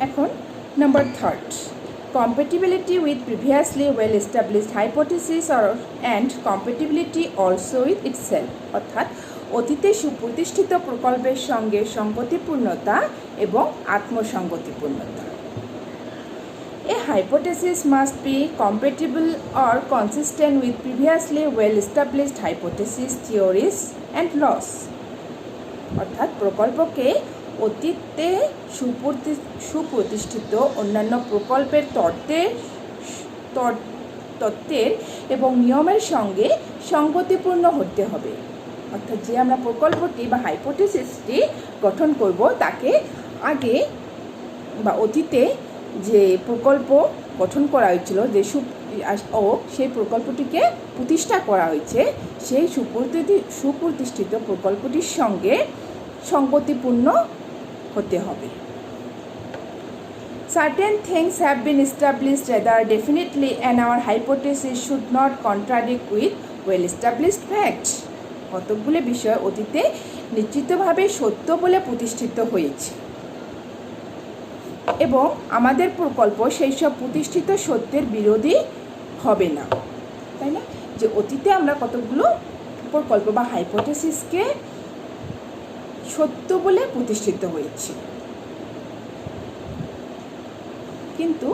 এখন number 3, compatibility with previously well established hypothesis and compatibility also with itself, অর্থাৎ অতীতে সুপ্রতিষ্ঠিত প্রকল্পের সঙ্গে সঙ্গতিপূর্ণতা এবং আত্মসঙ্গতিপূর্ণতা। A hypothesis must be compatible or consistent with previously well established hypotheses, theories and laws, অর্থাৎ প্রকল্পকে অতীতে সুপ্রতিষ্ঠিত অন্যান্য প্রকল্পের তত্ত্বের এবং নিয়মের সঙ্গে সঙ্গতিপূর্ণ হতে হবে। অর্থাৎ যে আমরা প্রকল্পটি বা হাইপোথিসিসটি গঠন করব তাকে আগে বা অতীতে যে প্রকল্প গঠন করা হয়েছিল সেই প্রকল্পটিকে প্রতিষ্ঠা করা হয়েছে সেই সুপ্রতিষ্ঠিত প্রকল্পটির সঙ্গে সঙ্গতিপূর্ণ হতে হবে। Certain things have been established rather definitely and our hypothesis should not contradict with well established facts. কতকগুলো বিষয় অতীতে নিশ্চিতভাবে সত্য বলে প্রতিষ্ঠিত হয়েছে এবং আমাদের প্রকল্প সেই সব প্রতিষ্ঠিত সত্যের বিরোধী হবে না, তাই না? যে অতীতে আমরা কতগুলো প্রকল্প বা হাইপোথিসিসকে সত্য বলে প্রতিষ্ঠিত হয়েছে, কিন্তু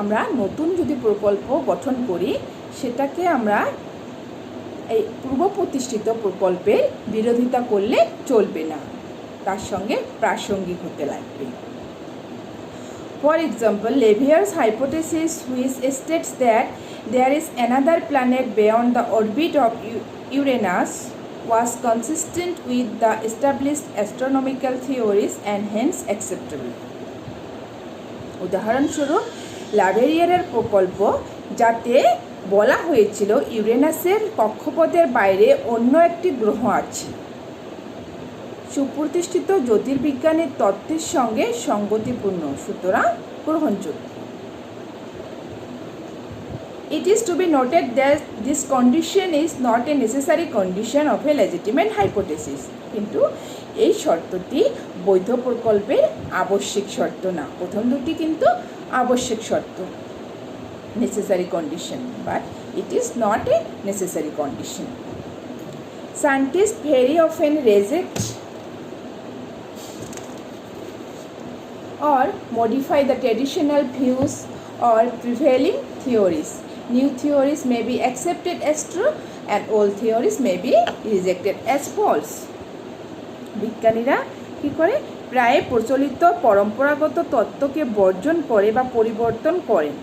আমরা নতুন যদি প্রকল্প গঠন করি সেটাকে আমরা এই পূর্ব প্রতিষ্ঠিত প্রকল্পের বিরোধিতা করলে চলবে না, তার সঙ্গে প্রাসঙ্গিক হতে লাগবে। For example, Leverrier's hypothesis, which states that there is another planet beyond the orbit of Uranus, was consistent with the established astronomical theories and hence acceptable. উদাহরণস্বরূপ লেভেরিয়ারের প্রকল্প, যাতে বলা হয়েছিল ইউরেনাসের কক্ষপথের বাইরে অন্য একটি গ্রহ আছে, সুপ্রতিষ্ঠিত জ্যোতির্বিজ্ঞানের তত্ত্বের সঙ্গে সঙ্গতিপূর্ণ, সুতরাং গ্রহণযোগ্য। It is to be noted that this condition is not a necessary condition of a legitimate hypothesis. কিন্তু এই শর্তটি বৈধ প্রকল্পের আবশ্যিক শর্ত না। প্রথম দুটি কিন্তু আবশ্যক শর্ত, necessary condition, but it is not a necessary condition. Scientists very often reject or modify the traditional views or prevailing theories. New theories may be accepted as true and old theories may be rejected as false. বিজ্ঞানীরা কি করে? প্রায় প্রচলিত পরম্পরাগত তত্ত্বকে বর্জন করে বা পরিবর্তন করেন,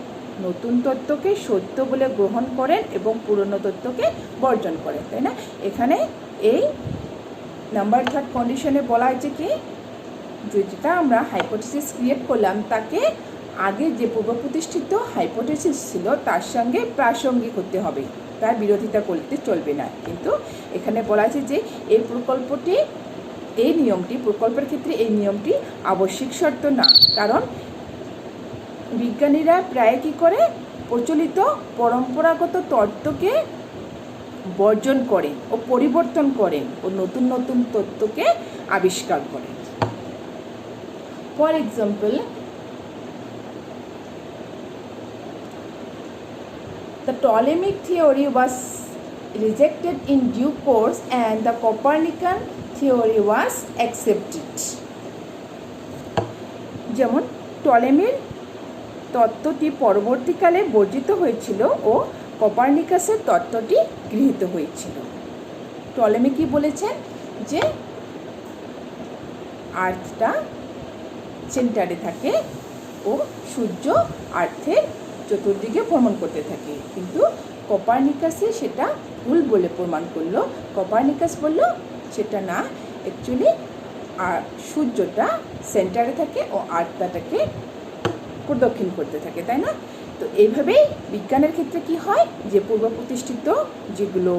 নতুন তত্ত্বকে সত্য বলে গ্রহণ করেন এবং পুরনো তত্ত্বকে বর্জন করেন, তাই না? এখানে এই নাম্বার 3 কন্ডিশনে বলা হয়েছে কি, যেটা আমরা হাইপোথিসিস ক্রিয়েট করলাম তাকে আগে যে পূর্ব প্রতিষ্ঠিত হাইপোথিসিস ছিল তার সঙ্গে প্রাসঙ্গিক হতে হবে, তার বিরোধিতা করতে চলবে না। কিন্তু এখানে বলা আছে যে এই প্রকল্পটি, এই নিয়মটি, প্রকল্পের ক্ষেত্রে এই নিয়মটি আবশ্যিক শর্ত না, কারণ বিজ্ঞানীরা প্রায় কী করে? প্রচলিত পরম্পরাগত তত্ত্বকে বর্জন করেন ও পরিবর্তন করেন ও নতুন নতুন তত্ত্বকে আবিষ্কার করেন। For example, the Ptolemaic theory was rejected in due course and the Copernican theory was accepted. যেমন টলেমির তত্ত্বটি পরবর্তীকালে বর্জিত হয়েছিল ও কোপার্নিকাসের তত্ত্বটি গৃহীত হয়েছিল। টলেমি কি বলেছেন? যে আর্থটা সেন্টারে থাকে ও সূর্য আর্থের চতুর্দিকে ভ্রমণ করতে থাকে, কিন্তু কোপার্নিকাসে সেটা ভুল বলে প্রমাণ করলো। কোপার্নিকাস বলল সেটা না, অ্যাকচুয়ালি সূর্যটা সেন্টারে থাকে ও আর্থটাকে প্রদক্ষিণ করতে থাকে, তাই না? তো এইভাবেই বিজ্ঞানের ক্ষেত্রে কি হয়, যে পূর্ব প্রতিষ্ঠিত যেগুলো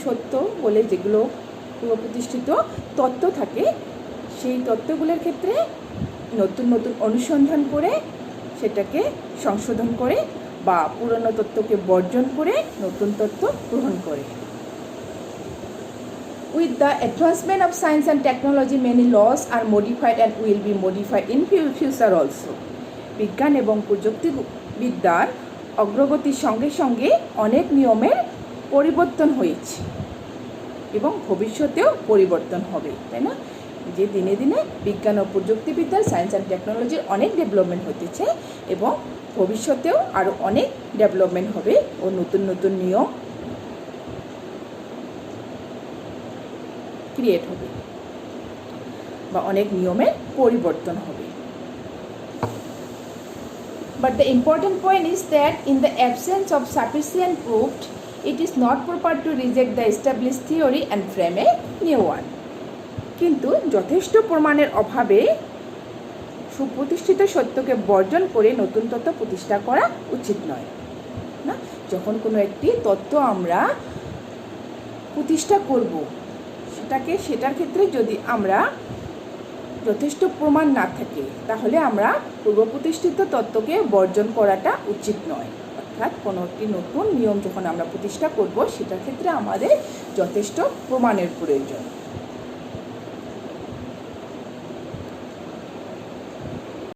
সত্য বলে যেগুলো পূর্ব প্রতিষ্ঠিত তত্ত্ব থাকে, সেই তত্ত্বগুলোর ক্ষেত্রে নতুন নতুন অনুসন্ধান করে সেটাকে সংশোধন করে বা পুরনো তত্ত্বকে বর্জন করে নতুন তত্ত্ব গ্রহণ করে। With the advancement of science and technology, many laws are modified and will be modified in future also. বিজ্ঞান এবং প্রযুক্তিবিদ্যার অগ্রগতির সঙ্গে সঙ্গে অনেক নিয়মের পরিবর্তন হয়েছে এবং ভবিষ্যতেও পরিবর্তন হবে, তাই না? যে দিনে দিনে বিজ্ঞান ও প্রযুক্তিবিদ্যার সায়েন্স অ্যান্ড টেকনোলজির অনেক ডেভেলপমেন্ট হতেছে এবং ভবিষ্যতেও আরও অনেক ডেভেলপমেন্ট হবে ও নতুন নতুন নিয়ম ক্রিয়েট হবে বা অনেক নিয়মের পরিবর্তন হবে। But the important point is that in the absence of sufficient proof, it is not proper to reject the established theory and frame a new one. কিন্তু যথেষ্ট প্রমাণের অভাবে সুপ্রতিষ্ঠিত সত্যকে বর্জন করে নতুন তত্ত্ব প্রতিষ্ঠা করা উচিত নয়, না? যখন কোনো একটি তত্ত্ব আমরা প্রতিষ্ঠা করব, সেটার ক্ষেত্রে যদি আমরা যথেষ্ট প্রমাণ না থাকে, তাহলে আমরা পূর্ব প্রতিষ্ঠিত তত্ত্বকে বর্জন করাটা উচিত নয়। অর্থাৎ কোনো একটি নতুন নিয়ম যখন আমরা প্রতিষ্ঠা করব, সেটার ক্ষেত্রে আমাদের যথেষ্ট প্রমাণের প্রয়োজন।